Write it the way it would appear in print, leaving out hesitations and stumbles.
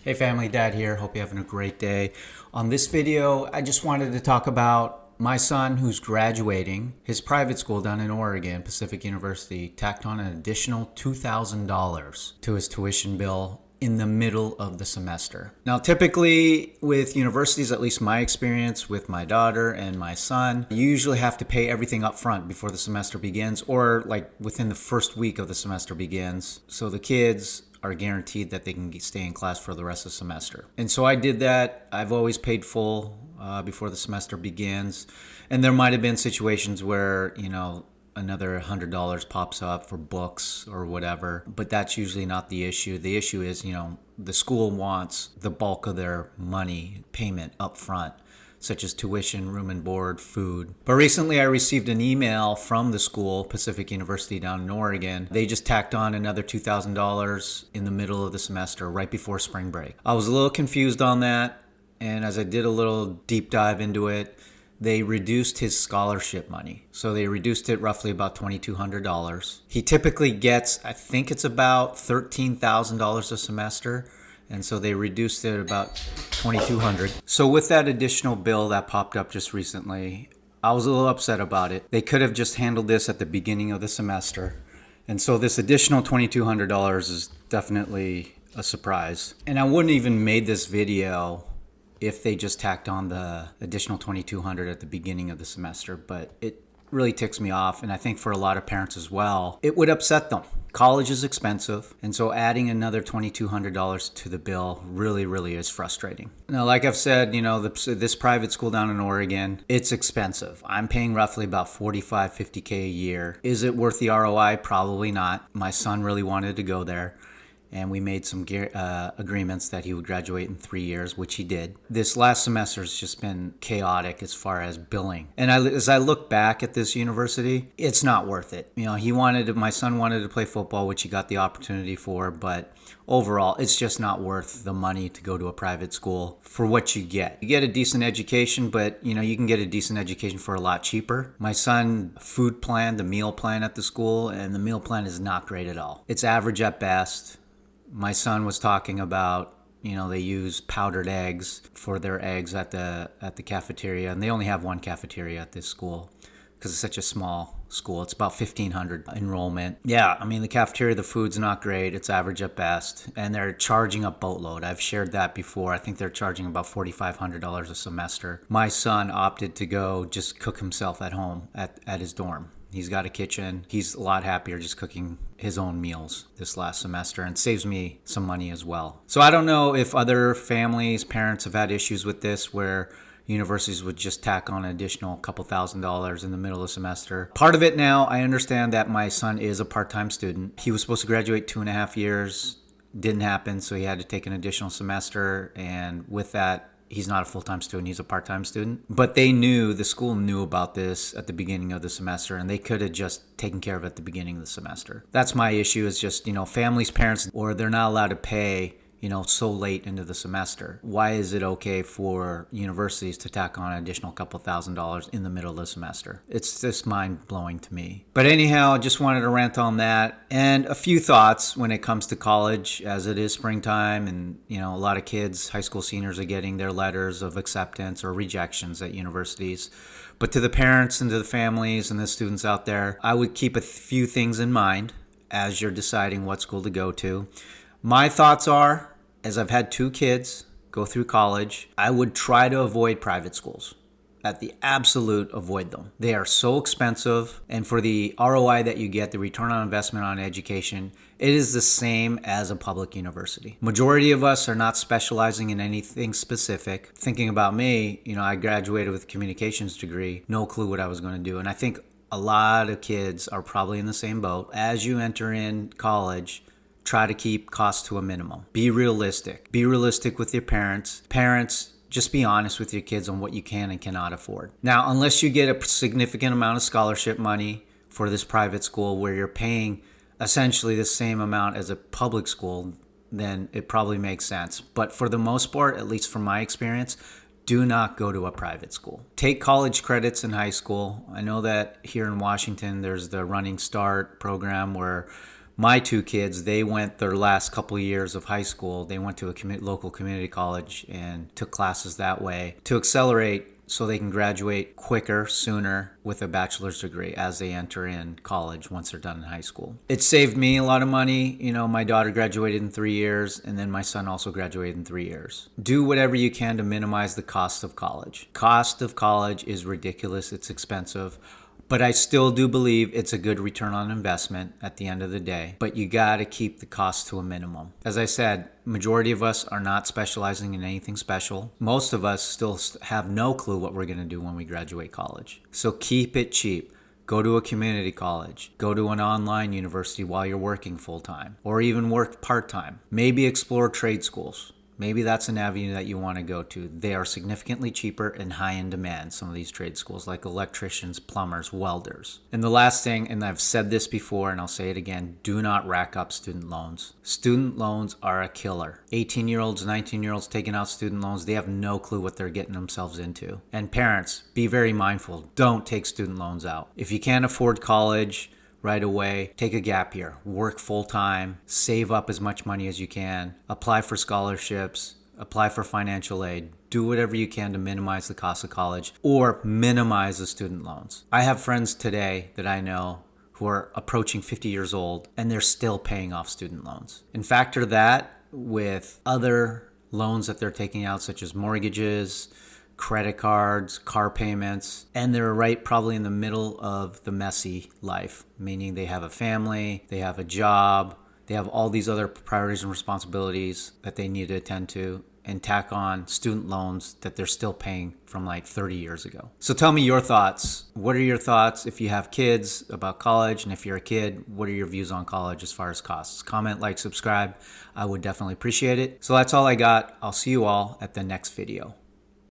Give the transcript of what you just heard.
Hey family, Dad here. Hope you're having a great day. On this video, I just wanted to talk about my son who's graduating. His private school down in Oregon, Pacific University, tacked on an additional $2,000 to his tuition bill in the middle of the semester. Now, typically with universities, at least my experience with my daughter and my son, you usually have to pay everything up front before the semester begins, or like within the first week of the semester begins. So the kids are guaranteed that they can stay in class for the rest of the semester. And so I did that. I've always paid full before the semester begins. And there might have been situations where, another $100 pops up for books or whatever, but that's usually not the issue. The issue is, the school wants the bulk of their money payment up front, such as tuition, room and board, food. But recently I received an email from the school, Pacific University down in Oregon. They just tacked on another $2,000 in the middle of the semester, right before spring break. I was a little confused on that, and as I did a little deep dive into it, they reduced his scholarship money. So they reduced it roughly about $2,200. He typically gets, I think it's about $13,000 a semester. And so they reduced it about $2,200. So with that additional bill that popped up just recently, I was a little upset about it. They could have just handled this at the beginning of the semester. And so this additional $2,200 is definitely a surprise. And I wouldn't even made this video if they just tacked on the additional $2,200 at the beginning of the semester, but it really ticks me off, and I think for a lot of parents as well, it would upset them. College is expensive, and so adding another $2,200 to the bill really is frustrating. Now, like I've said, this private school down in Oregon, it's expensive. I'm paying roughly about $45, $50K a year. Is it worth the ROI? Probably not. My son really wanted to go there, and we made some agreements that he would graduate in 3 years, which he did. This last semester has just been chaotic as far as billing. And as I look back at this university, it's not worth it. My son wanted to play football, which he got the opportunity for, but overall, it's just not worth the money to go to a private school for what you get. You get a decent education, but you can get a decent education for a lot cheaper. My son food plan, the meal plan at the school, and the meal plan is not great at all. It's average at best. My son was talking about, they use powdered eggs for their eggs at the cafeteria, and they only have one cafeteria at this school because it's such a small school. It's about 1,500 enrollment. Yeah, the cafeteria, the food's not great. It's average at best, and they're charging a boatload. I've shared that before. I think they're charging about $4,500 a semester. My son opted to go just cook himself at home at his dorm. He's got a kitchen. He's a lot happier just cooking his own meals this last semester, and saves me some money as well. So I don't know if other families, parents have had issues with this where universities would just tack on an additional couple $1,000s in the middle of the semester. Part of it now, I understand that my son is a part-time student. He was supposed to graduate 2.5 years. Didn't happen, so he had to take an additional semester, and with that, he's not a full-time student, he's a part-time student. But the school knew about this at the beginning of the semester, and they could have just taken care of it at the beginning of the semester. That's my issue, is just, families, parents, or they're not allowed to pay so late into the semester. Why is it okay for universities to tack on an additional couple $1,000s in the middle of the semester? It's just mind-blowing to me. But anyhow, I just wanted to rant on that. And a few thoughts when it comes to college, as it is springtime, and a lot of kids, high school seniors, are getting their letters of acceptance or rejections at universities. But to the parents and to the families and the students out there, I would keep a few things in mind as you're deciding what school to go to. My thoughts are, as I've had 2 kids go through college, I would try to avoid private schools. At the absolute, avoid them. They are so expensive, and for the ROI that you get, the return on investment on education, it is the same as a public university. Majority of us are not specializing in anything specific. Thinking about me, I graduated with a communications degree, no clue what I was going to do, and I think a lot of kids are probably in the same boat. As you enter in college, try to keep costs to a minimum. Be realistic. Be realistic with your parents. Parents, just be honest with your kids on what you can and cannot afford. Now, unless you get a significant amount of scholarship money for this private school where you're paying essentially the same amount as a public school, then it probably makes sense. But for the most part, at least from my experience, do not go to a private school. Take college credits in high school. I know that here in Washington, there's the Running Start program where My two kids, they went their last couple of years of high school, they went to a local community college and took classes that way to accelerate so they can graduate quicker, sooner with a bachelor's degree as they enter in college once they're done in high school. It saved me a lot of money. You know, my daughter graduated in 3 years, and then my son also graduated in 3 years. Do whatever you can to minimize the cost of college. Cost of college is ridiculous. It's expensive. But I still do believe it's a good return on investment at the end of the day. But you got to keep the cost to a minimum. As I said, majority of us are not specializing in anything special. Most of us still have no clue what we're going to do when we graduate college. So keep it cheap. Go to a community college. Go to an online university while you're working full-time, or even work part-time. Maybe explore trade schools. Maybe that's an avenue that you want to go to. They are significantly cheaper and high in demand, some of these trade schools, like electricians, plumbers, welders. And the last thing, and I've said this before and I'll say it again, do not rack up student loans. Student loans are a killer. 18-year-olds, 19-year-olds taking out student loans, they have no clue what they're getting themselves into. And parents, be very mindful. Don't take student loans out. If you can't afford college right away, take a gap year, work full-time, save up as much money as you can, apply for scholarships, apply for financial aid, do whatever you can to minimize the cost of college or minimize the student loans. I have friends today that I know who are approaching 50 years old and they're still paying off student loans. And factor that with other loans that they're taking out, such as mortgages, credit cards, car payments, and they're right probably in the middle of the messy life, meaning they have a family, they have a job, they have all these other priorities and responsibilities that they need to attend to, and tack on student loans that they're still paying from like 30 years ago. So tell me your thoughts. What are your thoughts if you have kids about college? And if you're a kid, what are your views on college as far as costs? Comment, like, subscribe. I would definitely appreciate it. So that's all I got. I'll see you all at the next video.